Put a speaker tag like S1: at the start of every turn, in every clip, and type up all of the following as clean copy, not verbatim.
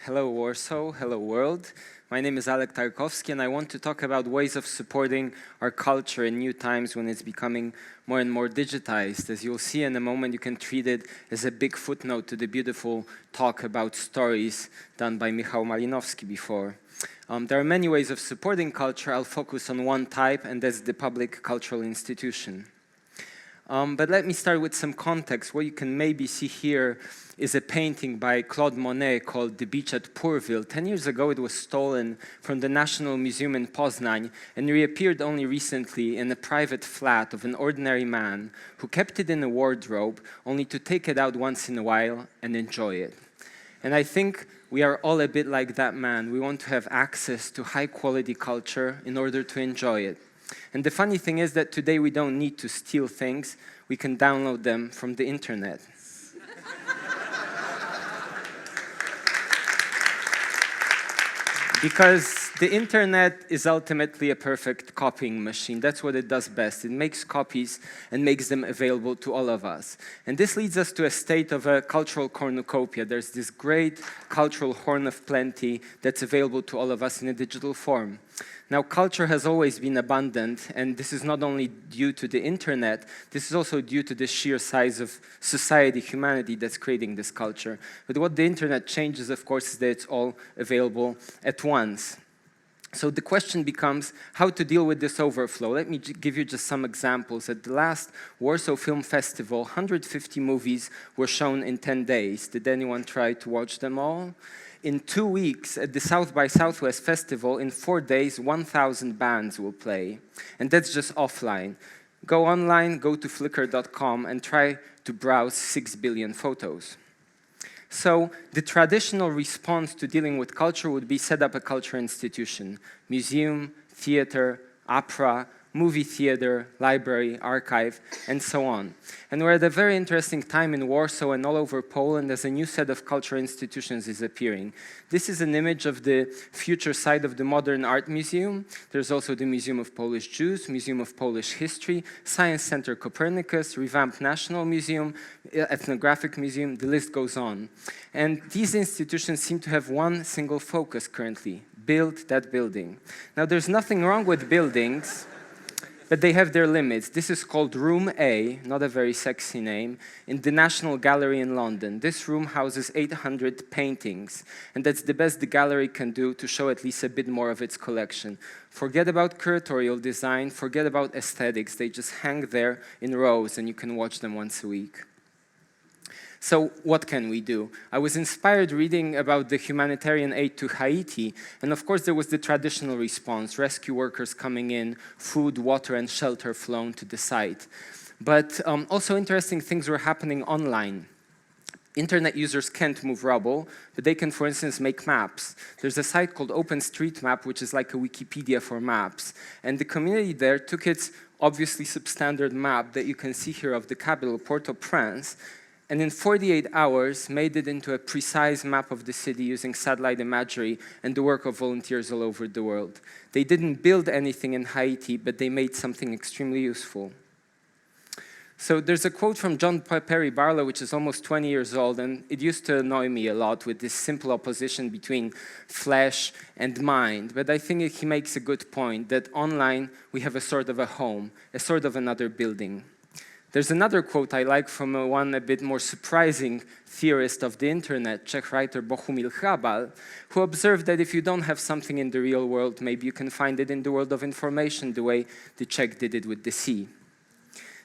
S1: Hello Warsaw, hello world. My name is Alek Tarkowski and I want to talk about ways of supporting our culture in new times when it's becoming more and more digitized. As you'll see in a moment, you can treat it as a big footnote to the beautiful talk about stories done by Michał Malinowski before. There are many ways of supporting culture. I'll focus on one type, and that's the public cultural institution. But let me start with some context. What you can maybe see here is a painting by Claude Monet called The Beach at Pourville. 10 years ago, it was stolen from the National Museum in Poznań and reappeared only recently in a private flat of an ordinary man who kept it in a wardrobe only to take it out once in a while and enjoy it. And I think we are all a bit like that man. We want to have access to high-quality culture in order to enjoy it. And the funny thing is that today we don't need to steal things. We can download them from the internet. Because the internet is ultimately a perfect copying machine. That's what it does best. It makes copies and makes them available to all of us. And this leads us to a state of a cultural cornucopia. There's this great cultural horn of plenty that's available to all of us in a digital form. Now, culture has always been abundant, and this is not only due to the internet, this is also due to the sheer size of society, humanity that's creating this culture. But what the internet changes, of course, is that it's all available at once. So the question becomes how to deal with this overflow. Let me give you just some examples. At the last Warsaw Film Festival, 150 movies were shown in 10 days. Did anyone try to watch them all? In 2 weeks, at the South by Southwest Festival, in 4 days, 1,000 bands will play. And that's just offline. Go online, go to flickr.com, and try to browse 6 billion photos. So the traditional response to dealing with culture would be set up a culture institution. Museum, theater, opera, movie theater, library, archive, and so on. And we're at a very interesting time in Warsaw and all over Poland as a new set of cultural institutions is appearing. This is an image of the future site of the Modern Art Museum. There's also the Museum of Polish Jews, Museum of Polish History, Science Center Copernicus, revamped National Museum, Ethnographic Museum, the list goes on. And these institutions seem to have one single focus currently: build that building. Now, there's nothing wrong with buildings, but they have their limits. This is called Room A, not a very sexy name, in the National Gallery in London. This room houses 800 paintings, and that's the best the gallery can do to show at least a bit more of its collection. Forget about curatorial design, forget about aesthetics. They just hang there in rows, and you can watch them once a week. So what can we do? I was inspired reading about the humanitarian aid to Haiti, and of course there was the traditional response, rescue workers coming in, food, water, and shelter flown to the site. But also interesting things were happening online. Internet users can't move rubble, but they can, for instance, make maps. There's a site called Openstreetmap, which is like a Wikipedia for maps, and the community there took its obviously substandard map that you can see here of the capital, Port-au-Prince, and in 48 hours made it into a precise map of the city using satellite imagery and the work of volunteers all over the world. They didn't build anything in Haiti, but they made something extremely useful. So there's a quote from John Perry Barlow, which is almost 20 years old, and it used to annoy me a lot with this simple opposition between flesh and mind. But I think he makes a good point, that online we have a sort of a home, a sort of another building. There's another quote I like from one a bit more surprising theorist of the internet, Czech writer Bohumil Hrabal, who observed that if you don't have something in the real world, maybe you can find it in the world of information, the way the Czech did it with the sea.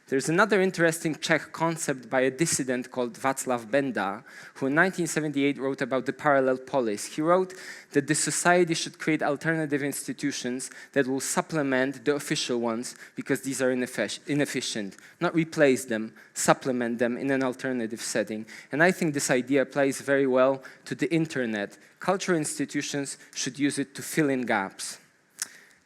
S1: There's another interesting Czech concept by a dissident called Vaslav Bende, who in 1978 wrote about the parallel polis. He wrote that the society should create alternative institutions that will supplement the official ones because these are inefficient, not replace them, supplement them in an alternative setting. And I think this idea applies very well to the internet. Cultural institutions should use it to fill in gaps.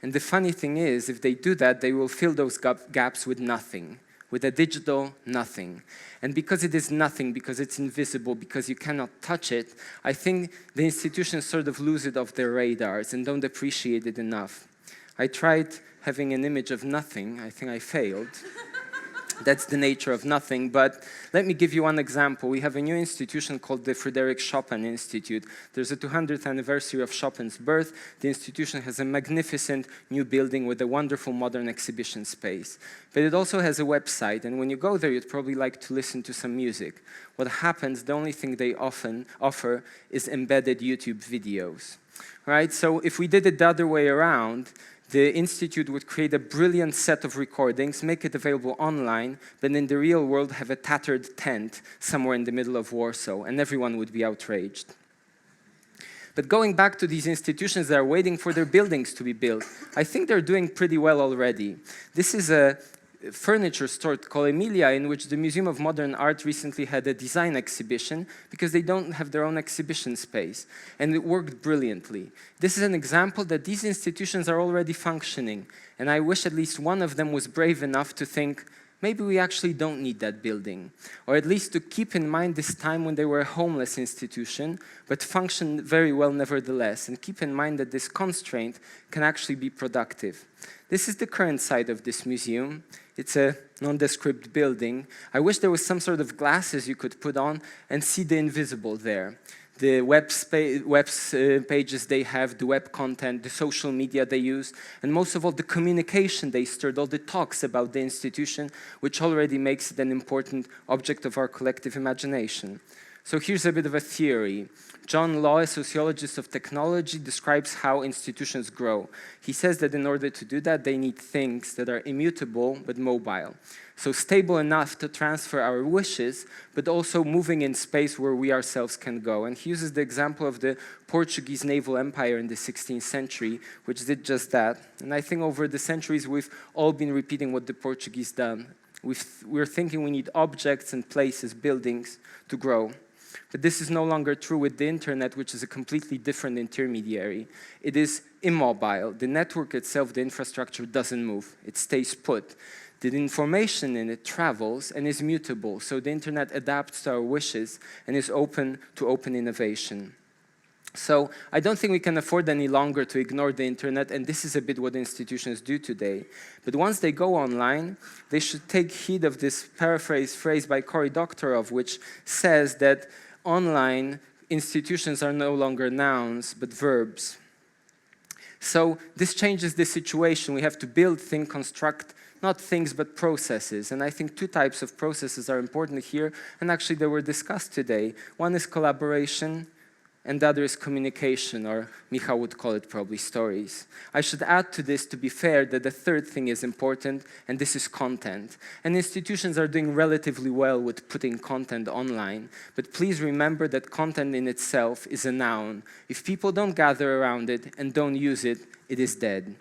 S1: And the funny thing is, if they do that, they will fill those gaps with nothing. With a digital nothing. And because it is nothing, because it's invisible, because you cannot touch it, I think the institutions sort of lose it off their radars and don't appreciate it enough. I tried having an image of nothing. I think I failed. That's the nature of nothing, but let me give you one example. We have a new institution called the Frédéric Chopin Institute. There's a 200th anniversary of Chopin's birth. The institution has a magnificent new building with a wonderful modern exhibition space. But it also has a website, and when you go there, you'd probably like to listen to some music. What happens, the only thing they often offer is embedded YouTube videos, right? So if we did it the other way around, the institute would create a brilliant set of recordings, make it available online, but in the real world have a tattered tent somewhere in the middle of Warsaw, and everyone would be outraged. But going back to these institutions that are waiting for their buildings to be built, I think they're doing pretty well already. This is a furniture store called Emilia, in which the Museum of Modern Art recently had a design exhibition because they don't have their own exhibition space, and it worked brilliantly. This is an example that these institutions are already functioning, and I wish at least one of them was brave enough to think, maybe we actually don't need that building, or at least to keep in mind this time when they were a homeless institution, but functioned very well nevertheless, and keep in mind that this constraint can actually be productive. This is the current site of this museum. It's a nondescript building. I wish there was some sort of glasses you could put on and see the invisible there. The web pages they have, the web content, the social media they use, and most of all, the communication they stirred, all the talks about the institution, which already makes it an important object of our collective imagination. So here's a bit of a theory. John Law, a sociologist of technology, describes how institutions grow. He says that in order to do that, they need things that are immutable but mobile. So stable enough to transfer our wishes, but also moving in space where we ourselves can go. And he uses the example of the Portuguese naval empire in the 16th century, which did just that. And I think over the centuries, we've all been repeating what the Portuguese done. We're thinking we need objects and places, buildings, to grow. But this is no longer true with the internet, which is a completely different intermediary. It is immobile. The network itself, the infrastructure, doesn't move. It stays put. The information in it travels and is mutable, so the internet adapts to our wishes and is open to open innovation. So I don't think we can afford any longer to ignore the internet, and this is a bit what institutions do today. But once they go online, they should take heed of this paraphrase phrase by Cory Doctorow, which says that online institutions are no longer nouns, but verbs. So this changes the situation. We have to build, think, construct, not things, but processes. And I think two types of processes are important here, and actually they were discussed today. One is collaboration, and the other is communication, or Michał would call it probably stories. I should add to this, to be fair, that the third thing is important, and this is content. And institutions are doing relatively well with putting content online, but please remember that content in itself is a noun. If people don't gather around it and don't use it, it is dead.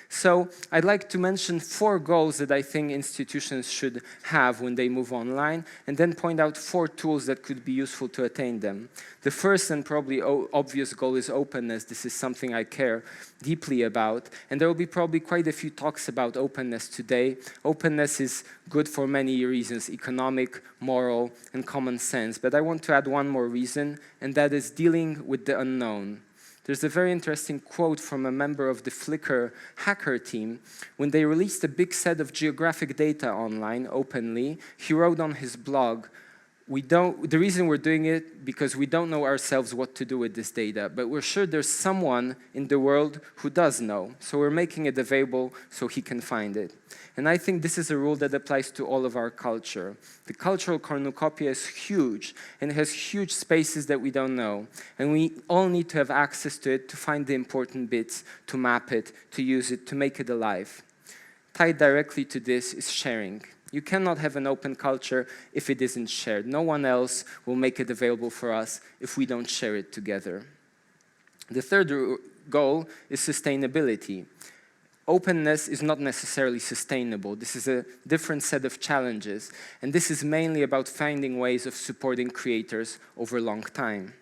S1: So I'd like to mention 4 goals that I think institutions should have when they move online, and then point out 4 tools that could be useful to attain them. The first and probably obvious goal is openness. This is something I care deeply about, and there will be probably quite a few talks about openness today. Openness is good for many reasons: economic, moral, and common sense. But I want to add one more reason, and that is dealing with the unknown. There's a very interesting quote from a member of the Flickr hacker team. When they released a big set of geographic data online openly, he wrote on his blog, the reason we're doing it because we don't know ourselves what to do with this data, but we're sure there's someone in the world who does know, so we're making it available so he can find it. And I think this is a rule that applies to all of our culture. The cultural cornucopia is huge, and it has huge spaces that we don't know. And we all need to have access to it to find the important bits, to map it, to use it, to make it alive. Tied directly to this is sharing. You cannot have an open culture if it isn't shared. No one else will make it available for us if we don't share it together. The third goal is sustainability. Openness is not necessarily sustainable. This is a different set of challenges, and this is mainly about finding ways of supporting creators over a long time.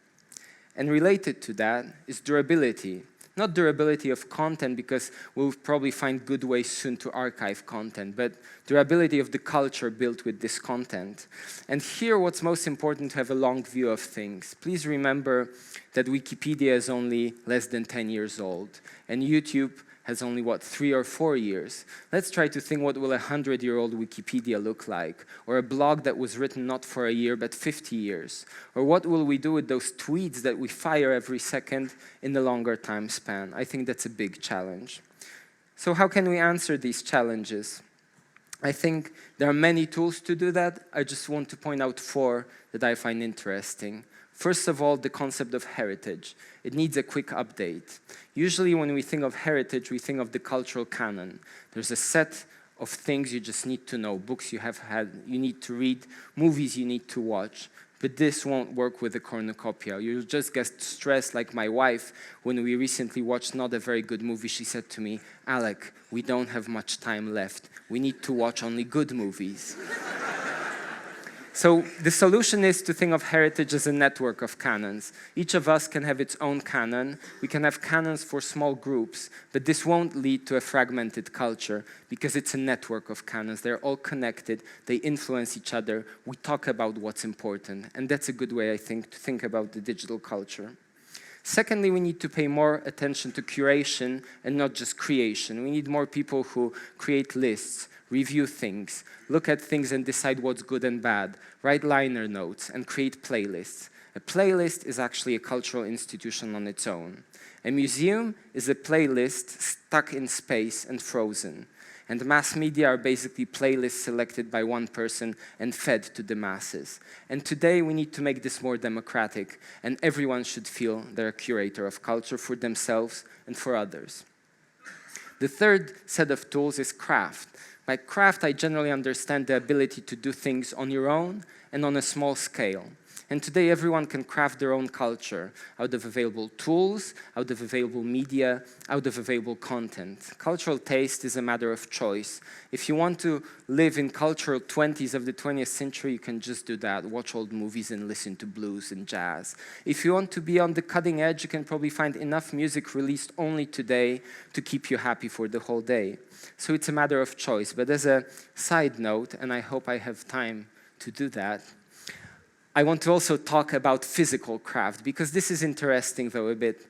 S1: And related to that is durability. Not durability of content, because we'll probably find good ways soon to archive content, but durability of the culture built with this content. And here what's most important, to have a long view of things. Please remember that Wikipedia is only less than 10 years old, and YouTube has only, what, 3 or 4 years. Let's try to think, what will a 100-year-old Wikipedia look like? Or a blog that was written not for a year, but 50 years? Or what will we do with those tweets that we fire every second in the longer time span? I think that's a big challenge. So how can we answer these challenges? I think there are many tools to do that. I just want to point out 4 that I find interesting. First of all, the concept of heritage. It needs a quick update. Usually when we think of heritage, we think of the cultural canon. There's a set of things you just need to know, books you need to read, movies you need to watch. But this won't work with the cornucopia. You'll just get stressed, like my wife, when we recently watched not a very good movie. She said to me, "Alek, we don't have much time left. We need to watch only good movies." So the solution is to think of heritage as a network of canons. Each of us can have its own canon. We can have canons for small groups, but this won't lead to a fragmented culture because it's a network of canons. They're all connected. They influence each other. We talk about what's important, and that's a good way, I think, to think about the digital culture. Secondly, we need to pay more attention to curation and not just creation. We need more people who create lists, review things, look at things and decide what's good and bad, write liner notes, and create playlists. A playlist is actually a cultural institution on its own. A museum is a playlist stuck in space and frozen. And mass media are basically playlists selected by one person and fed to the masses. And today we need to make this more democratic, and everyone should feel they're a curator of culture for themselves and for others. The third set of tools is craft. By craft, I generally understand the ability to do things on your own and on a small scale. And today, everyone can craft their own culture out of available tools, out of available media, out of available content. Cultural taste is a matter of choice. If you want to live in cultural 20s of the 20th century, you can just do that. Watch old movies and listen to blues and jazz. If you want to be on the cutting edge, you can probably find enough music released only today to keep you happy for the whole day. So it's a matter of choice. But as a side note, and I hope I have time to do that, I want to also talk about physical craft, because this is interesting, though, a bit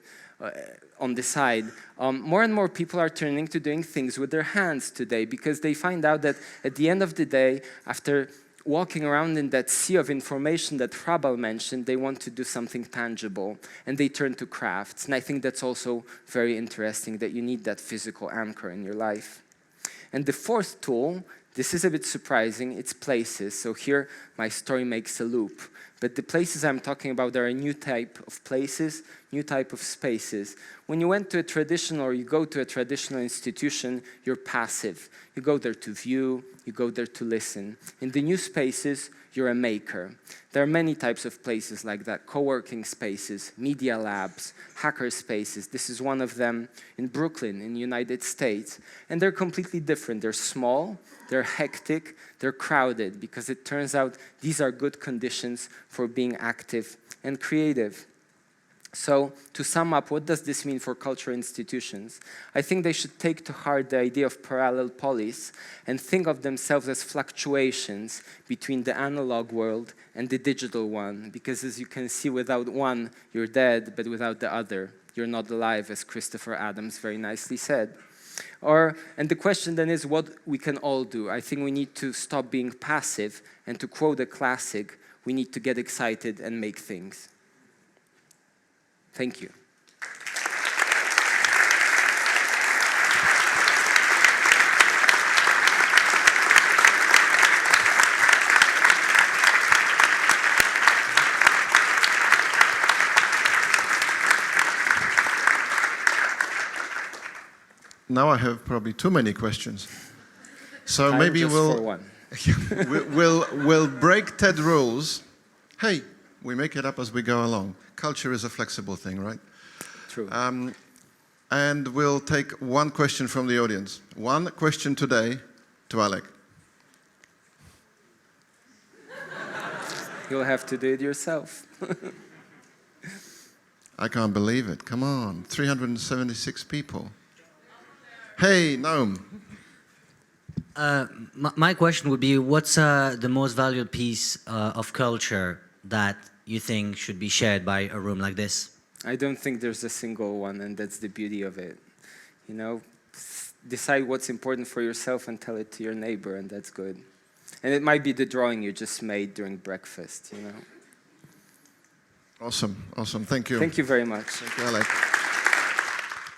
S1: on the side. More and more people are turning to doing things with their hands today, because they find out that at the end of the day, after walking around in that sea of information that Hrabal mentioned, they want to do something tangible, and they turn to crafts. And I think that's also very interesting, that you need that physical anchor in your life. And the fourth tool, this is a bit surprising, it's places. So here, my story makes a loop. But the places I'm talking about are a new type of places, new type of spaces. When you went to a traditional, or you go to a traditional institution, you're passive. You go there to view, you go there to listen. In the new spaces, you're a maker. There are many types of places like that: co-working spaces, media labs, hacker spaces. This is one of them in Brooklyn, in the United States. And they're completely different. They're small, they're hectic, they're crowded, because it turns out these are good conditions for being active and creative. So, to sum up, what does this mean for cultural institutions? I think they should take to heart the idea of parallel polis and think of themselves as fluctuations between the analog world and the digital one. Because as you can see, without one, you're dead, but without the other, you're not alive, as Christopher Adams very nicely said. And the question then is what we can all do. I think we need to stop being passive, and to quote a classic, we need to get excited and make things. Thank you.
S2: Now I have probably too many questions. So maybe we'll break TED rules. Hey, we make it up as we go along. Culture is a flexible thing, right?
S1: True.
S2: And we'll take one question from the audience. One question today to Alek.
S1: You'll have to do it yourself.
S2: I can't believe it. Come on, 376 people. Hey, Noam.
S3: My question would be, what's the most valuable piece of culture that you think should be shared by a room like this?
S1: I don't think there's a single one, and that's the beauty of it. You know, decide what's important for yourself and tell it to your neighbor, and that's good. And it might be the drawing you just made during breakfast, you know.
S2: Awesome, awesome. Thank you.
S1: Thank you very much.
S2: Thank you, Alek.